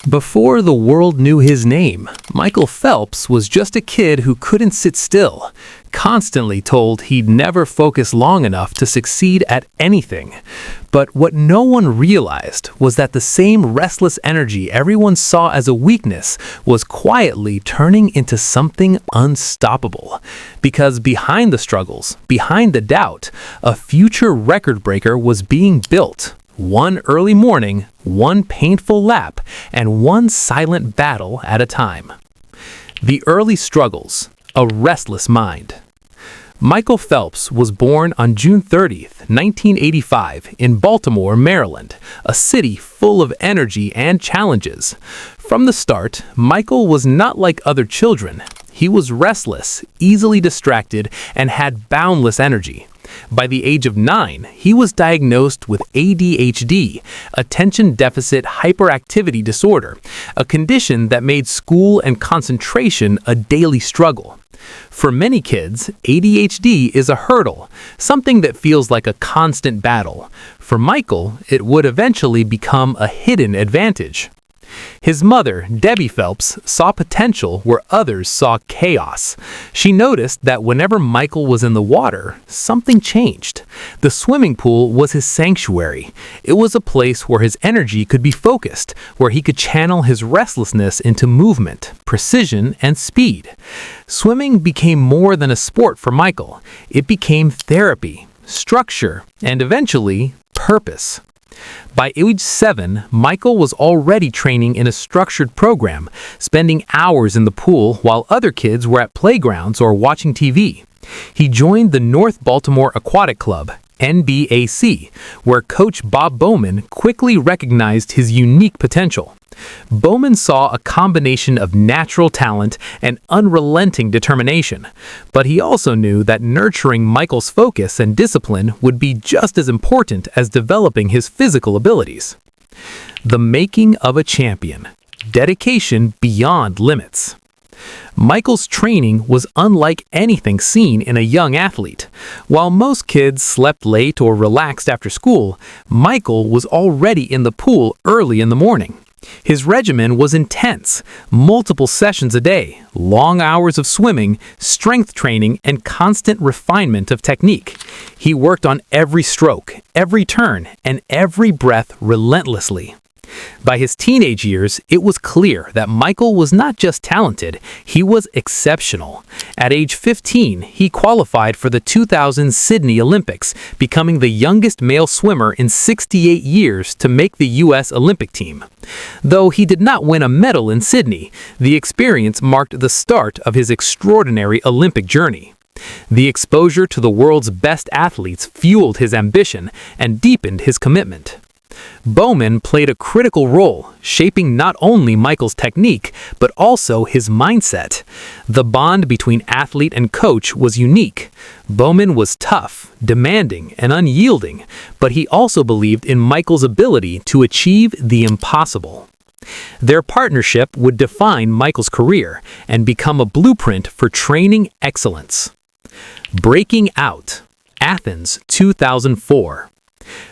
Before the world knew his name, Michael Phelps was just a kid who couldn't sit still, constantly told he'd never focus long enough to succeed at anything. But what no one realized was that the same restless energy everyone saw as a weakness was quietly turning into something unstoppable. Because behind the struggles, behind the doubt, a future record breaker was being built. One early morning, one painful lap, and one silent battle at a time. The early struggles, a restless mind. Michael Phelps was born on June 30th, 1985, in Baltimore, Maryland, a city full of energy and challenges. From the start, Michael was not like other children. He was restless, easily distracted, and had boundless energy. By the age of 9, he was diagnosed with ADHD, attention deficit hyperactivity disorder, a condition that made school and concentration a daily struggle. For many kids, ADHD is a hurdle, something that feels like a constant battle. For Michael, it would eventually become a hidden advantage. His mother, Debbie Phelps, saw potential where others saw chaos. She noticed that whenever Michael was in the water, something changed. The swimming pool was his sanctuary. It was a place where his energy could be focused, where he could channel his restlessness into movement, precision, and speed. Swimming became more than a sport for Michael. It became therapy, structure, and eventually, purpose. By age 7, Michael was already training in a structured program, spending hours in the pool while other kids were at playgrounds or watching TV. He joined the North Baltimore Aquatic Club, NBAC, where coach Bob Bowman quickly recognized his unique potential. Bowman saw a combination of natural talent and unrelenting determination, but he also knew that nurturing Michael's focus and discipline would be just as important as developing his physical abilities. The making of a champion. Dedication beyond limits. Michael's training was unlike anything seen in a young athlete. While most kids slept late or relaxed after school, Michael was already in the pool early in the morning. His regimen was intense, multiple sessions a day, long hours of swimming, strength training, and constant refinement of technique. He worked on every stroke, every turn, and every breath relentlessly. By his teenage years, it was clear that Michael was not just talented, he was exceptional. At age 15, he qualified for the 2000 Sydney Olympics, becoming the youngest male swimmer in 68 years to make the U.S. Olympic team. Though he did not win a medal in Sydney, the experience marked the start of his extraordinary Olympic journey. The exposure to the world's best athletes fueled his ambition and deepened his commitment. Bowman played a critical role, shaping not only Michael's technique, but also his mindset. The bond between athlete and coach was unique. Bowman was tough, demanding, and unyielding, but he also believed in Michael's ability to achieve the impossible. Their partnership would define Michael's career and become a blueprint for training excellence. Breaking out. Athens, 2004.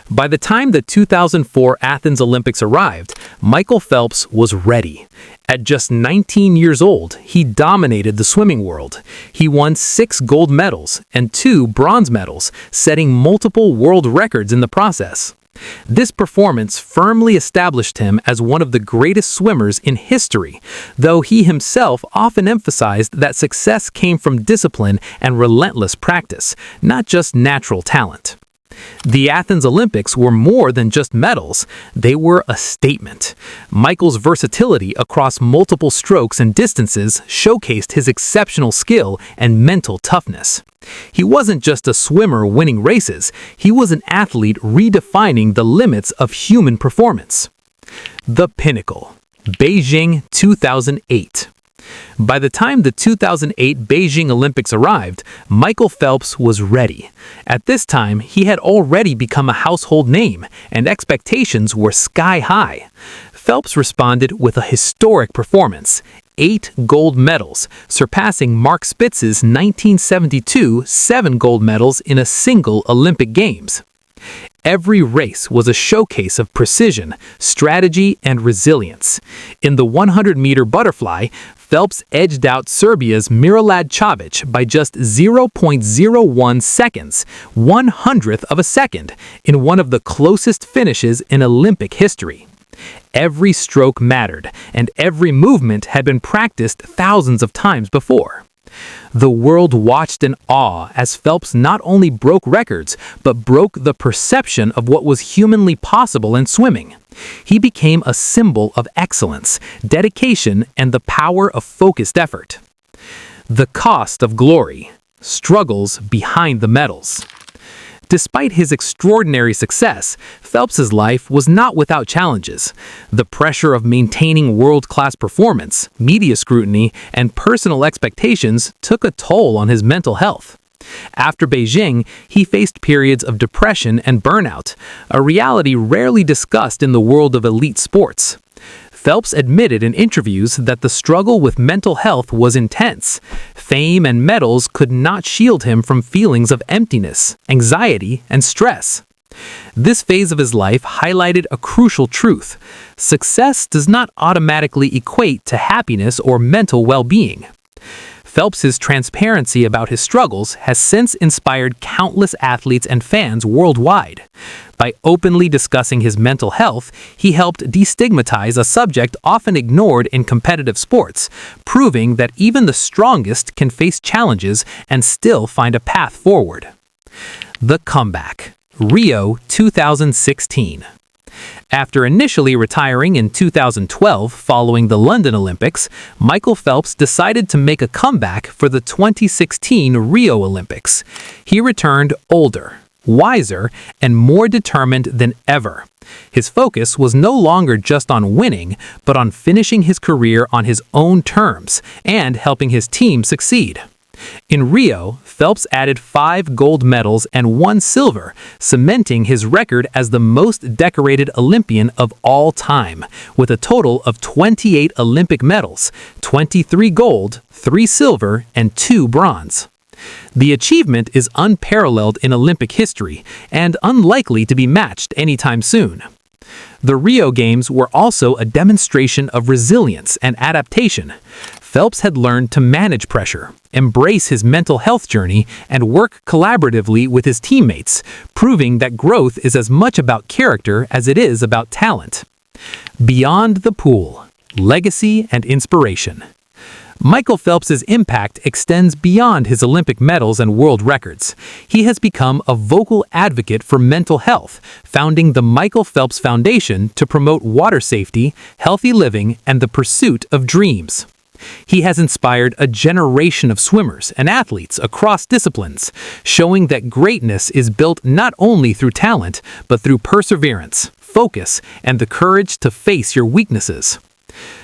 By the time the 2004 Athens Olympics arrived, Michael Phelps was ready. At just 19 years old, he dominated the swimming world. He won 6 gold medals and 2 bronze medals, setting multiple world records in the process. This performance firmly established him as one of the greatest swimmers in history, though he himself often emphasized that success came from discipline and relentless practice, not just natural talent. The Athens Olympics were more than just medals, they were a statement. Michael's versatility across multiple strokes and distances showcased his exceptional skill and mental toughness. He wasn't just a swimmer winning races, he was an athlete redefining the limits of human performance. The pinnacle. Beijing 2008. By the time the 2008 Beijing Olympics arrived, Michael Phelps was ready. At this time, he had already become a household name, and expectations were sky high. Phelps responded with a historic performance, 8 gold medals, surpassing Mark Spitz's 1972 7 gold medals in a single Olympic Games. Every race was a showcase of precision, strategy, and resilience. In the 100-meter butterfly, Phelps edged out Serbia's Miralad Čavić by just 0.01 seconds, 1/100th of a second, in one of the closest finishes in Olympic history. Every stroke mattered, and every movement had been practiced thousands of times before. The world watched in awe as Phelps not only broke records, but broke the perception of what was humanly possible in swimming. He became a symbol of excellence, dedication, and the power of focused effort. The cost of glory: struggles behind the medals. Despite his extraordinary success, Phelps's life was not without challenges. The pressure of maintaining world-class performance, media scrutiny, and personal expectations took a toll on his mental health. After Beijing, he faced periods of depression and burnout, a reality rarely discussed in the world of elite sports. Phelps admitted in interviews that the struggle with mental health was intense. Fame and medals could not shield him from feelings of emptiness, anxiety, and stress. This phase of his life highlighted a crucial truth: success does not automatically equate to happiness or mental well-being. Phelps's transparency about his struggles has since inspired countless athletes and fans worldwide. By openly discussing his mental health, he helped destigmatize a subject often ignored in competitive sports, proving that even the strongest can face challenges and still find a path forward. The comeback. Rio 2016. After initially retiring in 2012 following the London Olympics, Michael Phelps decided to make a comeback for the 2016 Rio Olympics. He returned older, wiser, and more determined than ever. His focus was no longer just on winning, but on finishing his career on his own terms and helping his team succeed. In Rio, Phelps added 5 gold medals and 1 silver, cementing his record as the most decorated Olympian of all time, with a total of 28 Olympic medals, 23 gold, 3 silver, and 2 bronze. The achievement is unparalleled in Olympic history and unlikely to be matched anytime soon. The Rio Games were also a demonstration of resilience and adaptation. Phelps had learned to manage pressure, embrace his mental health journey, and work collaboratively with his teammates, proving that growth is as much about character as it is about talent. Beyond the pool: legacy and inspiration. Michael Phelps's impact extends beyond his Olympic medals and world records. He has become a vocal advocate for mental health, founding the Michael Phelps Foundation to promote water safety, healthy living, and the pursuit of dreams. He has inspired a generation of swimmers and athletes across disciplines, showing that greatness is built not only through talent, but through perseverance, focus, and the courage to face your weaknesses.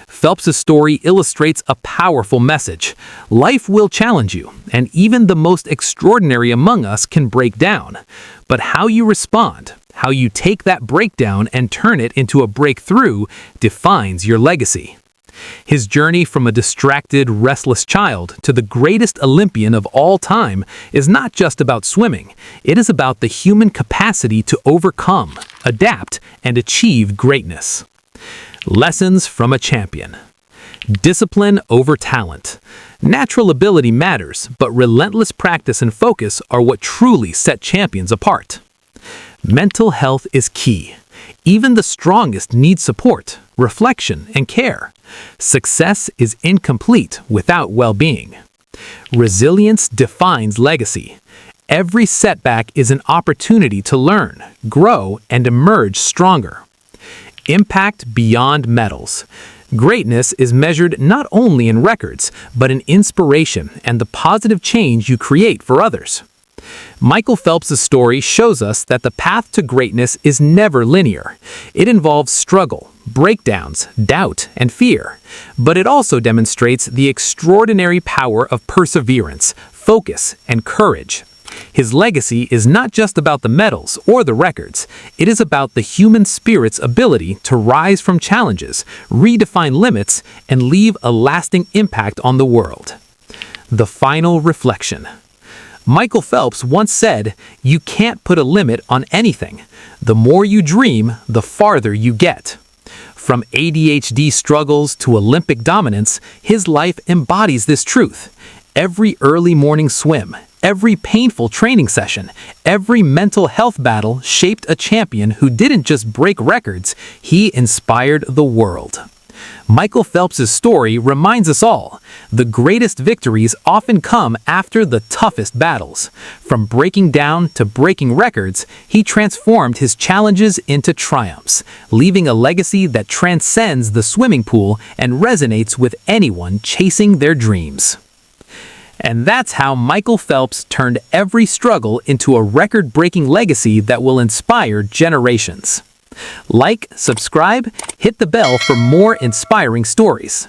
Phelps's story illustrates a powerful message. Life will challenge you, and even the most extraordinary among us can break down. But how you respond, how you take that breakdown and turn it into a breakthrough, defines your legacy. His journey from a distracted, restless child to the greatest Olympian of all time is not just about swimming. It is about the human capacity to overcome, adapt, and achieve greatness. Lessons from a champion. Discipline over talent. Natural ability matters, but relentless practice and focus are what truly set champions apart. Mental health is key. Even the strongest need support, reflection, and care. Success is incomplete without well-being. Resilience defines legacy. Every setback is an opportunity to learn, grow, and emerge stronger. Impact beyond medals. Greatness is measured not only in records, but in inspiration and the positive change you create for others. Michael Phelps' story shows us that the path to greatness is never linear. It involves struggle, breakdowns, doubt, and fear. But it also demonstrates the extraordinary power of perseverance, focus, and courage. His legacy is not just about the medals or the records. It is about the human spirit's ability to rise from challenges, redefine limits, and leave a lasting impact on the world. The final reflection. Michael Phelps once said, "You can't put a limit on anything. The more you dream, the farther you get." From ADHD struggles to Olympic dominance, his life embodies this truth. Every early morning swim, every painful training session, every mental health battle shaped a champion who didn't just break records, he inspired the world. Michael Phelps' story reminds us all, the greatest victories often come after the toughest battles. From breaking down to breaking records, he transformed his challenges into triumphs, leaving a legacy that transcends the swimming pool and resonates with anyone chasing their dreams. And that's how Michael Phelps turned every struggle into a record-breaking legacy that will inspire generations. Like, subscribe, hit the bell for more inspiring stories.